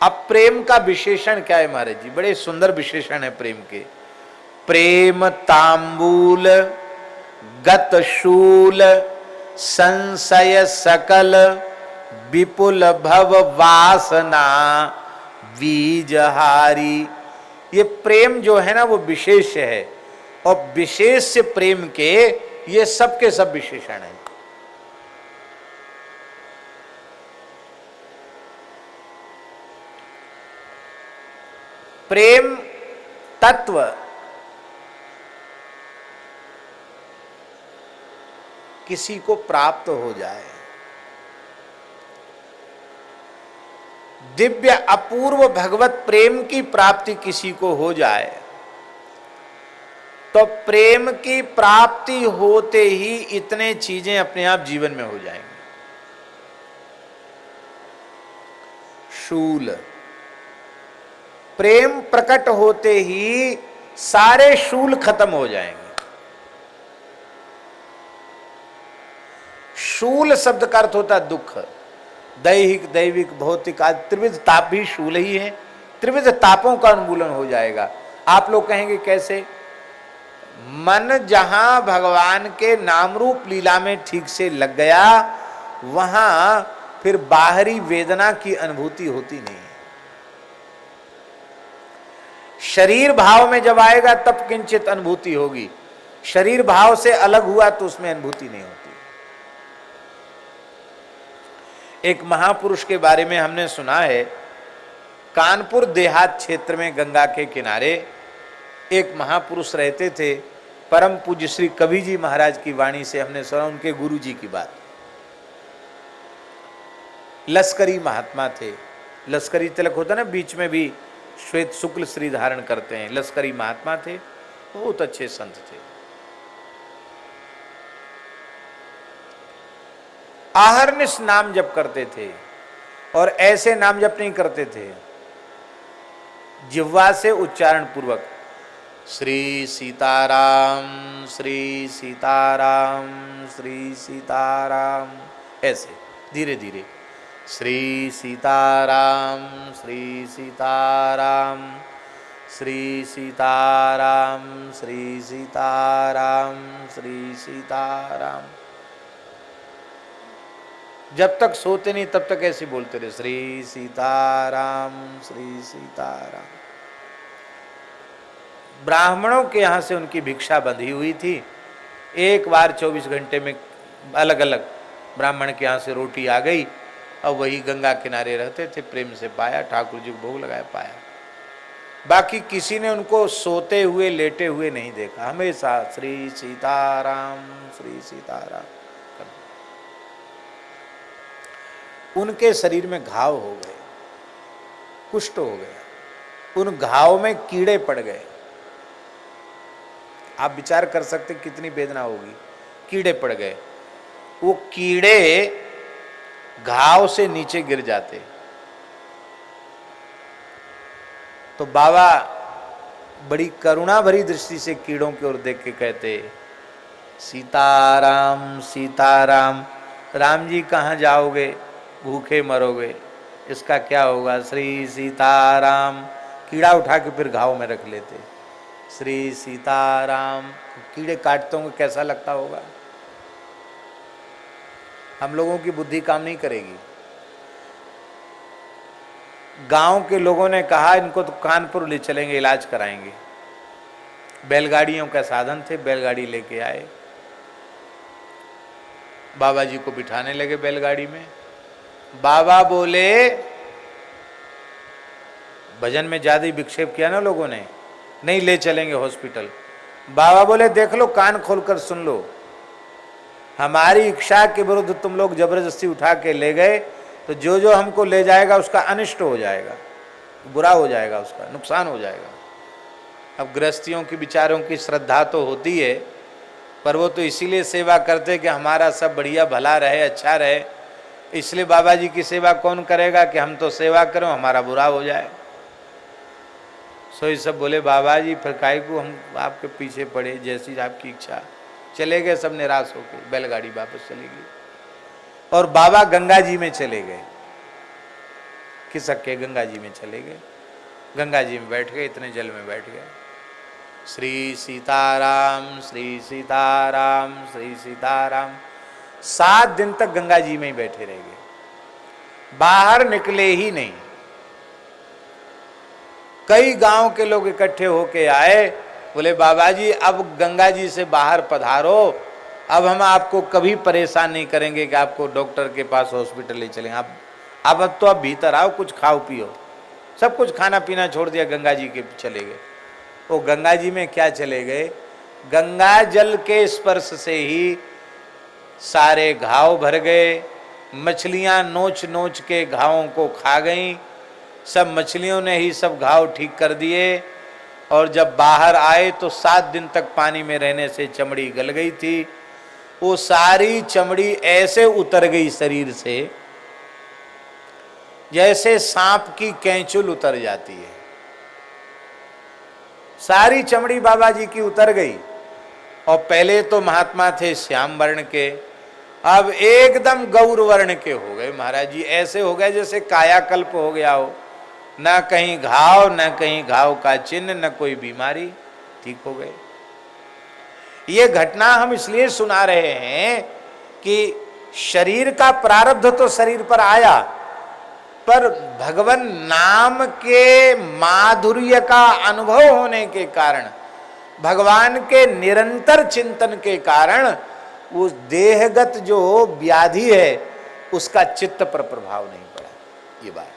अब प्रेम का विशेषण क्या है महाराज जी? बड़े सुंदर विशेषण है प्रेम के। प्रेम तांबूल गत शूल संशय सकल विपुल भव वासना बीजहारी। ये प्रेम जो है ना वो विशेष है, और विशेष प्रेम के ये सब के सब विशेषण है। प्रेम तत्व किसी को प्राप्त हो जाए, दिव्य अपूर्व भगवत प्रेम की प्राप्ति किसी को हो जाए, तो प्रेम की प्राप्ति होते ही इतने चीजें अपने आप जीवन में हो जाएंगी। शूल, प्रेम प्रकट होते ही सारे शूल खत्म हो जाएंगे। शूल शब्द का अर्थ होता है दुख, दैहिक दैविक भौतिक आदि त्रिविध ताप भी शूल ही है। त्रिविध तापों का उन्मूलन हो जाएगा। आप लोग कहेंगे कैसे? मन जहां भगवान के नाम रूप लीला में ठीक से लग गया, वहां फिर बाहरी वेदना की अनुभूति होती नहीं है। शरीर भाव में जब आएगा तब किंचित अनुभूति होगी, शरीर भाव से अलग हुआ तो उसमें अनुभूति नहीं होती। एक महापुरुष के बारे में हमने सुना है, कानपुर देहात क्षेत्र में गंगा के किनारे एक महापुरुष रहते थे। परम पूज्य श्री कवि जी महाराज की वाणी से हमने सुना, उनके गुरु जी की बात। लश्करी महात्मा थे। लश्करी तिलक होता ना, बीच में भी श्वेत शुक्ल श्री धारण करते हैं। लश्करी महात्मा थे, बहुत अच्छे संत थे। आहरनिश नाम जप करते थे, और ऐसे नाम जप नहीं करते थे, जिह्वा से उच्चारण पूर्वक श्री सीताराम श्री सीताराम श्री सीताराम, ऐसे धीरे धीरे श्री सीताराम श्री सीताराम श्री सीताराम श्री सीताराम श्री सीताराम। जब तक सोते नहीं तब तक ऐसे बोलते रहे, श्री सीताराम श्री सीताराम। ब्राह्मणों के यहाँ से उनकी भिक्षा बंधी हुई थी। एक बार 24 घंटे में अलग अलग ब्राह्मण के यहाँ से रोटी आ गई, और वही गंगा किनारे रहते थे। प्रेम से पाया, ठाकुर जी को भोग लगाया, पाया। बाकी किसी ने उनको सोते हुए लेटे हुए नहीं देखा, हमेशा श्री सीताराम श्री सीताराम। उनके शरीर में घाव हो गए, कुष्ठ हो गया, उन घाव में कीड़े पड़ गए। आप विचार कर सकते कितनी वेदना होगी। कीड़े पड़ गए, वो कीड़े घाव से नीचे गिर जाते। तो बाबा बड़ी करुणा भरी दृष्टि से कीड़ों की ओर देख के कहते, सीताराम सीताराम, राम जी कहाँ जाओगे, भूखे मरोगे, इसका क्या होगा, श्री सीताराम। कीड़ा उठा के फिर घाव में रख लेते, श्री सीताराम। कीड़े काटते होंगे, कैसा लगता होगा? हम लोगों की बुद्धि काम नहीं करेगी। गांव के लोगों ने कहा इनको तो कानपुर ले चलेंगे, इलाज कराएंगे। बैलगाड़ियों का साधन थे, बैलगाड़ी लेके आए, बाबा जी को बिठाने लगे बैलगाड़ी में। बाबा बोले, भजन में ज्यादा विक्षेप किया ना लोगों ने, नहीं ले चलेंगे हॉस्पिटल। बाबा बोले, देख लो, कान खोलकर सुन लो, हमारी इच्छा के विरुद्ध तुम लोग जबरदस्ती उठा के ले गए, तो जो जो हमको ले जाएगा उसका अनिष्ट हो जाएगा, बुरा हो जाएगा, उसका नुकसान हो जाएगा। अब गृहस्थियों की विचारों की श्रद्धा तो होती है, पर वो तो इसीलिए सेवा करते कि हमारा सब बढ़िया भला रहे, अच्छा रहे। इसलिए बाबा जी की सेवा कौन करेगा कि हम तो सेवा करें, हमारा बुरा हो जाए। सो ये सब बोले, बाबा जी फिर काहे को हम आपके पीछे पड़े, जैसी आपकी इच्छा। चले गए सब निराश होकर, बैलगाड़ी वापस चली गई, और बाबा गंगा जी में चले गए। खिसक के गंगा जी में चले गए। गंगा जी में बैठ गए, इतने जल में बैठ गए। श्री सीताराम श्री सीताराम श्री सीताराम। 7 दिन तक गंगा जी में ही बैठे रह गए, बाहर निकले ही नहीं। कई गांव के लोग इकट्ठे होके आए, बोले बाबा जी अब गंगा जी से बाहर पधारो, अब हम आपको कभी परेशान नहीं करेंगे कि आपको डॉक्टर के पास हॉस्पिटल ले चलेंगे। अब तो आप भीतर आओ, कुछ खाओ पियो। सब कुछ खाना पीना छोड़ दिया, गंगा जी के चले गए। वो गंगा जी में क्या चले गए, गंगा जल के स्पर्श से ही सारे घाव भर गए। मछलियां नोच नोच के घावों को खा गईं, सब मछलियों ने ही सब घाव ठीक कर दिए। और जब बाहर आए तो 7 दिन तक पानी में रहने से चमड़ी गल गई थी। वो सारी चमड़ी ऐसे उतर गई शरीर से जैसे सांप की कैंचुल उतर जाती है। सारी चमड़ी बाबा जी की उतर गई। और पहले तो महात्मा थे श्याम वर्ण के, अब एकदम गौर वर्ण के हो गए महाराज जी। ऐसे हो गए जैसे कायाकल्प हो गया हो, न कहीं घाव न कहीं घाव का चिन्ह, न कोई बीमारी, ठीक हो गए। ये घटना हम इसलिए सुना रहे हैं कि शरीर का प्रारब्ध तो शरीर पर आया, पर भगवान नाम के माधुर्य का अनुभव होने के कारण, भगवान के निरंतर चिंतन के कारण उस देहगत जो व्याधि है उसका चित्त पर प्रभाव नहीं पड़ा। ये बात